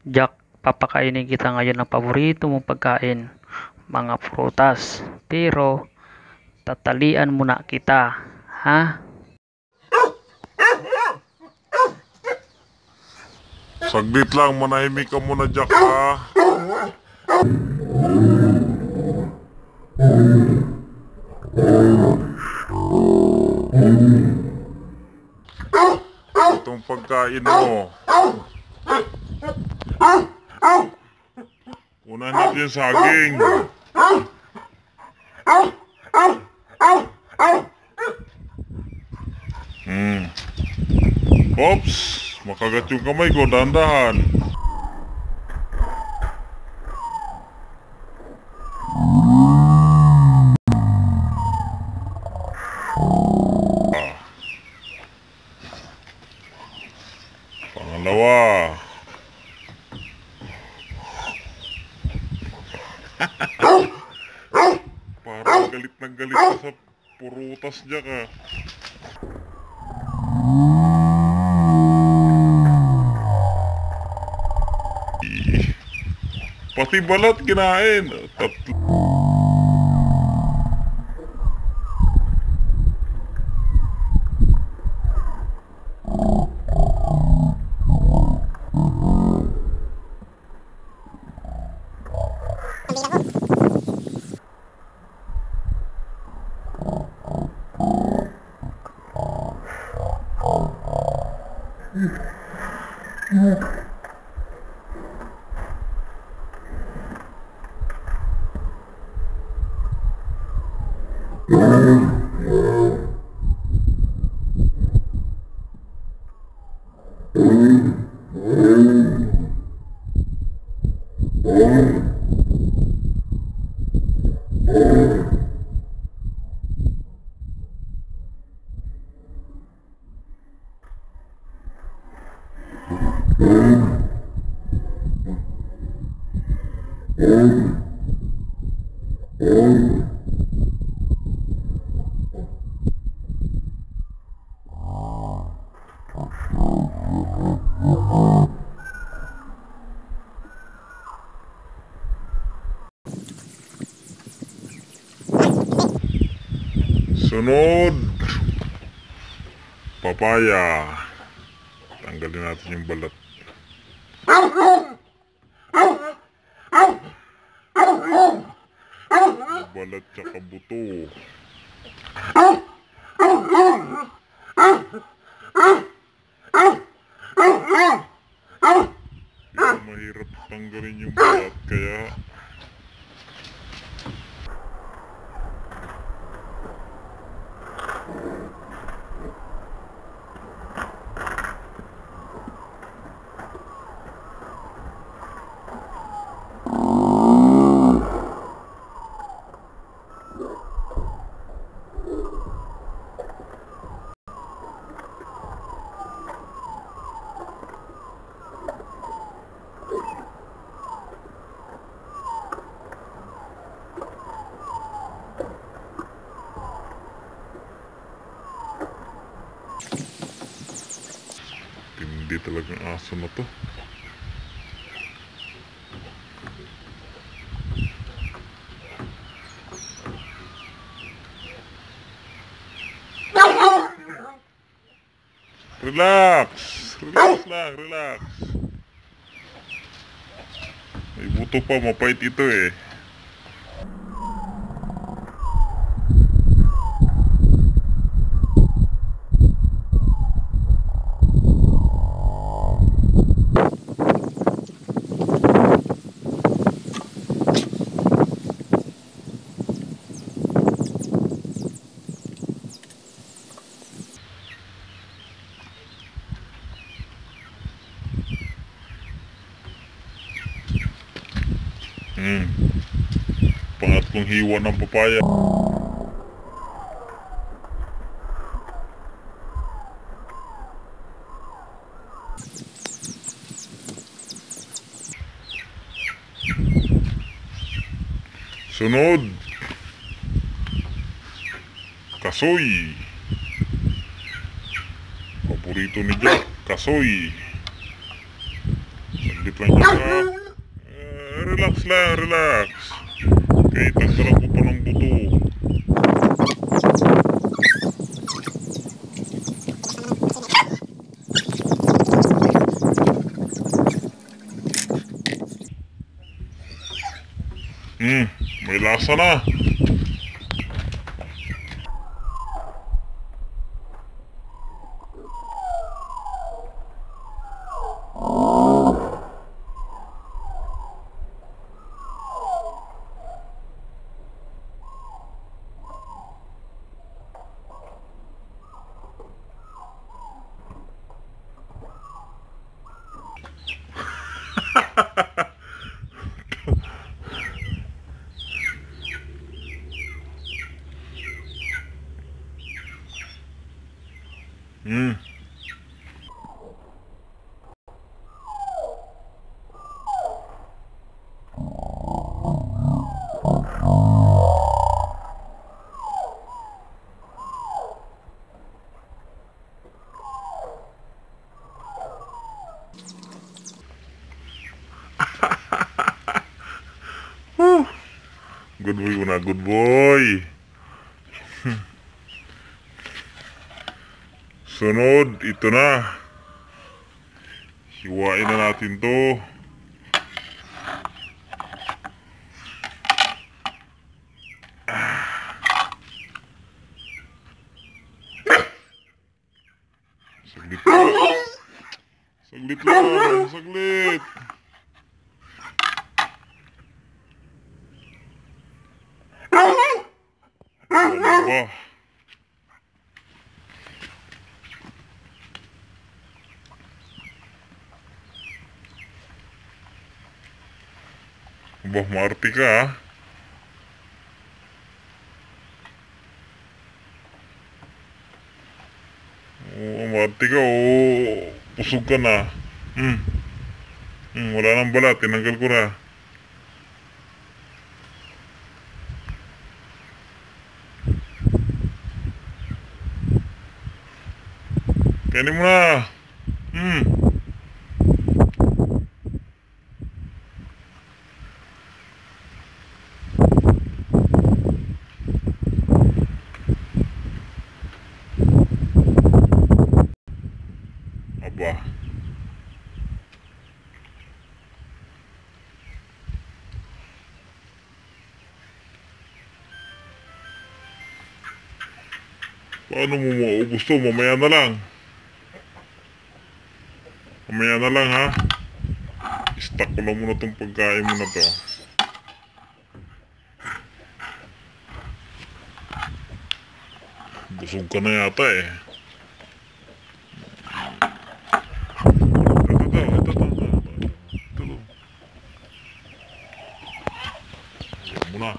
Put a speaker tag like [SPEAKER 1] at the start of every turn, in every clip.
[SPEAKER 1] Jack, papakainin kita ngayon ng paborito mong pagkain, mga prutas. Pero, tatalian muna kita, ha?
[SPEAKER 2] Saglit lang, manahimik ka muna, Jack, ha? Itong pagkain mo. Una natin yung saging. Oops! Makagat yung kamay ko, dahan-dahan. Pangalawa. Parang galit na galit ka sa Prutas, Jack, ah. Pati balat kinain. Tatlo. Sunod, papaya. Tanggalin natin yung balat. Balat tsaka buto. Yung mahirap tanggalin yung balat, kaya hindi talagang aso na to. Relax! Relax lang, relax. May buto pa, mapait ito eh. Pangatlong hiwa ng papaya. Sunod, kasoy. Paborito ni Jack, kasoy. Saglit lang Jack ha. Relax lang, relax. Kaya tagdalan ko pa ng buto. May lasa na. Good boy muna, good boy. Sunod, ito na. Hiwain na natin to. Saglit lang. Saglit lang, saglit. Ano ba? Bah, maarte ka ha. Oo, maarte ka. Oo, pusog ka na. Wala nang balat, tinanggal ko na. Kainin mo na. Aba. Paano mo maubos to? Mamaya na lang. Mamaya na lang ha. I-stack ko lang muna tong pagkain mo na to. Busog ka na yata eh. Ito. Ayan mo na.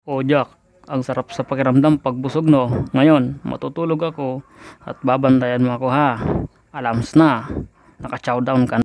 [SPEAKER 1] O Jack, ang sarap sa pakiramdam pag busog no. Ngayon, matutulog ako at babantayan mo ako ha. Alams na, naka-chow down ka na.